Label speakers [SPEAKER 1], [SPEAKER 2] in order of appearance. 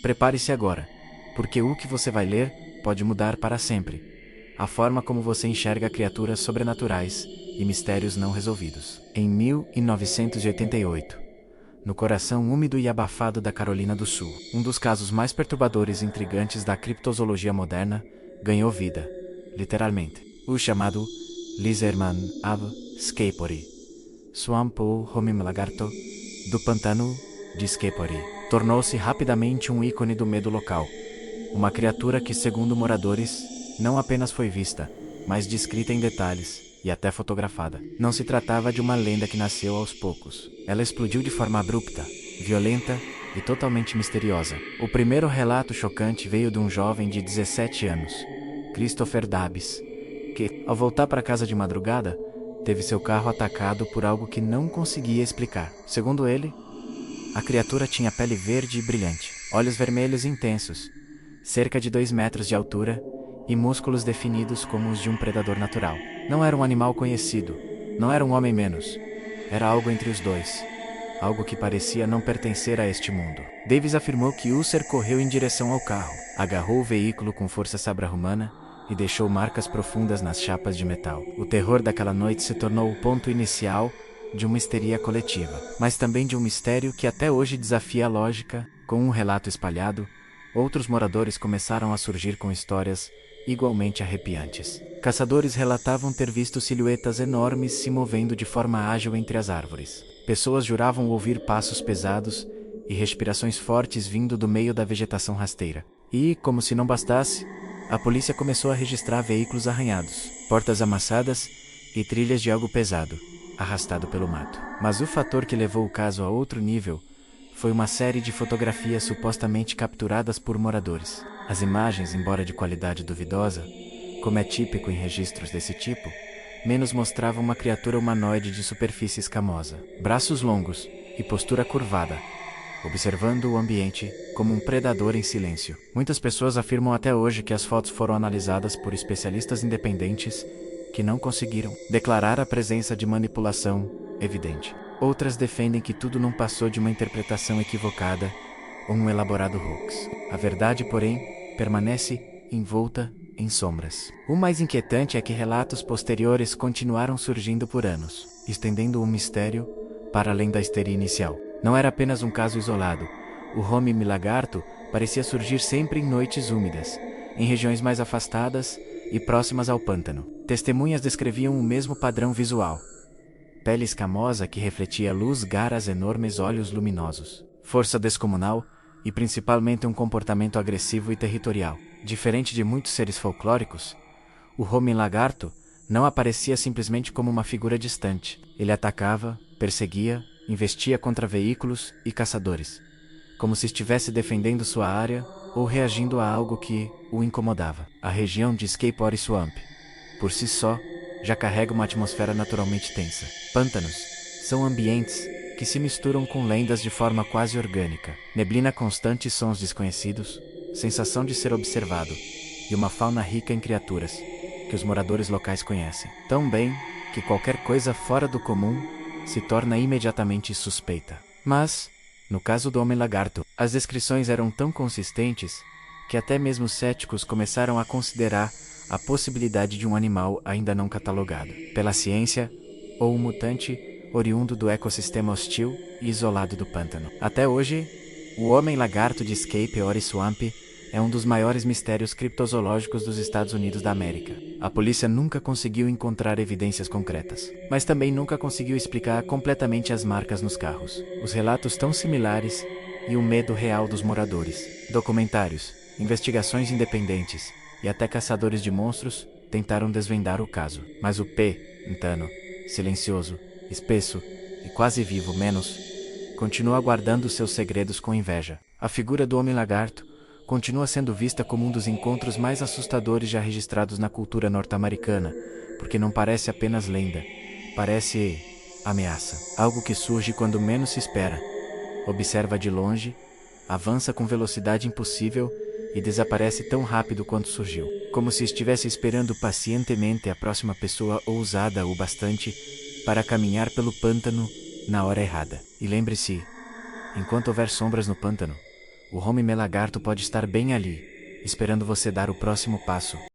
[SPEAKER 1] Prepare-se agora, porque o que você vai ler pode mudar para sempre a forma como você enxerga criaturas sobrenaturais e mistérios não resolvidos. Em 1988, no coração úmido e abafado da Carolina do Sul, um dos casos mais perturbadores e intrigantes da criptozoologia moderna ganhou vida, literalmente. O chamado Lizardman of Scapery, Swamp Homing Lagarto, do pantano de Scapery, tornou-se rapidamente um ícone do medo local. Uma criatura que, segundo moradores, não apenas foi vista, mas descrita em detalhes e até fotografada. Não se tratava de uma lenda que nasceu aos poucos. Ela explodiu de forma abrupta, violenta e totalmente misteriosa. O primeiro relato chocante veio de um jovem de 17 anos, Christopher Dabbs, que, ao voltar para casa de madrugada, teve seu carro atacado por algo que não conseguia explicar. Segundo ele, a criatura tinha pele verde e brilhante, olhos vermelhos intensos, cerca de 2 metros de altura e músculos definidos como os de um predador natural. Não era um animal conhecido, não era um homem menos. Era algo entre os dois, algo que parecia não pertencer a este mundo. Davis afirmou que Usher correu em direção ao carro, agarrou o veículo com força sabrahumana e deixou marcas profundas nas chapas de metal. O terror daquela noite se tornou o ponto inicial de uma histeria coletiva, mas também de um mistério que até hoje desafia a lógica. Com um relato espalhado, outros moradores começaram a surgir com histórias igualmente arrepiantes. Caçadores relatavam ter visto silhuetas enormes se movendo de forma ágil entre as árvores. Pessoas juravam ouvir passos pesados e respirações fortes vindo do meio da vegetação rasteira. E, como se não bastasse, a polícia começou a registrar veículos arranhados, portas amassadas e trilhas de algo pesado, arrastado pelo mato. Mas o fator que levou o caso a outro nível foi uma série de fotografias supostamente capturadas por moradores. As imagens, embora de qualidade duvidosa, como é típico em registros desse tipo, menos mostravam uma criatura humanoide de superfície escamosa, braços longos e postura curvada, observando o ambiente como um predador em silêncio. Muitas pessoas afirmam até hoje que as fotos foram analisadas por especialistas independentes que não conseguiram declarar a presença de manipulação evidente. Outras defendem que tudo não passou de uma interpretação equivocada ou um elaborado hoax. A verdade, porém, permanece envolta em sombras. O mais inquietante é que relatos posteriores continuaram surgindo por anos, estendendo o mistério para além da histeria inicial. Não era apenas um caso isolado. O homing lagarto parecia surgir sempre em noites úmidas, em regiões mais afastadas e próximas ao pântano. Testemunhas descreviam o mesmo padrão visual: pele escamosa que refletia luz, garras, enormes olhos luminosos, força descomunal e principalmente um comportamento agressivo e territorial. Diferente de muitos seres folclóricos, o homem lagarto não aparecia simplesmente como uma figura distante. Ele atacava, perseguia, investia contra veículos e caçadores, como se estivesse defendendo sua área ou reagindo a algo que o incomodava. A região de Scapery Swamp, por si só, já carrega uma atmosfera naturalmente tensa. Pântanos são ambientes que se misturam com lendas de forma quase orgânica. Neblina constante e sons desconhecidos, sensação de ser observado, e uma fauna rica em criaturas que os moradores locais conhecem tão bem que qualquer coisa fora do comum se torna imediatamente suspeita. Mas, no caso do homem-lagarto, as descrições eram tão consistentes que até mesmo céticos começaram a considerar a possibilidade de um animal ainda não catalogado pela ciência ou um mutante oriundo do ecossistema hostil e isolado do pântano. Até hoje, o homem-lagarto de Scapery Swamp é um dos maiores mistérios criptozoológicos dos Estados Unidos da América. A polícia nunca conseguiu encontrar evidências concretas, mas também nunca conseguiu explicar completamente as marcas nos carros, os relatos tão similares e o medo real dos moradores. Documentários, investigações independentes e até caçadores de monstros tentaram desvendar o caso. Mas o pântano, silencioso, espesso e quase vivo menos, continua guardando seus segredos com inveja. A figura do homem-lagarto continua sendo vista como um dos encontros mais assustadores já registrados na cultura norte-americana, porque não parece apenas lenda, parece ameaça. Algo que surge quando menos se espera, observa de longe, avança com velocidade impossível e desaparece tão rápido quanto surgiu, como se estivesse esperando pacientemente a próxima pessoa ousada o bastante para caminhar pelo pântano na hora errada. E lembre-se, enquanto houver sombras no pântano, O Home Lagarto pode estar bem ali, esperando você dar o próximo passo.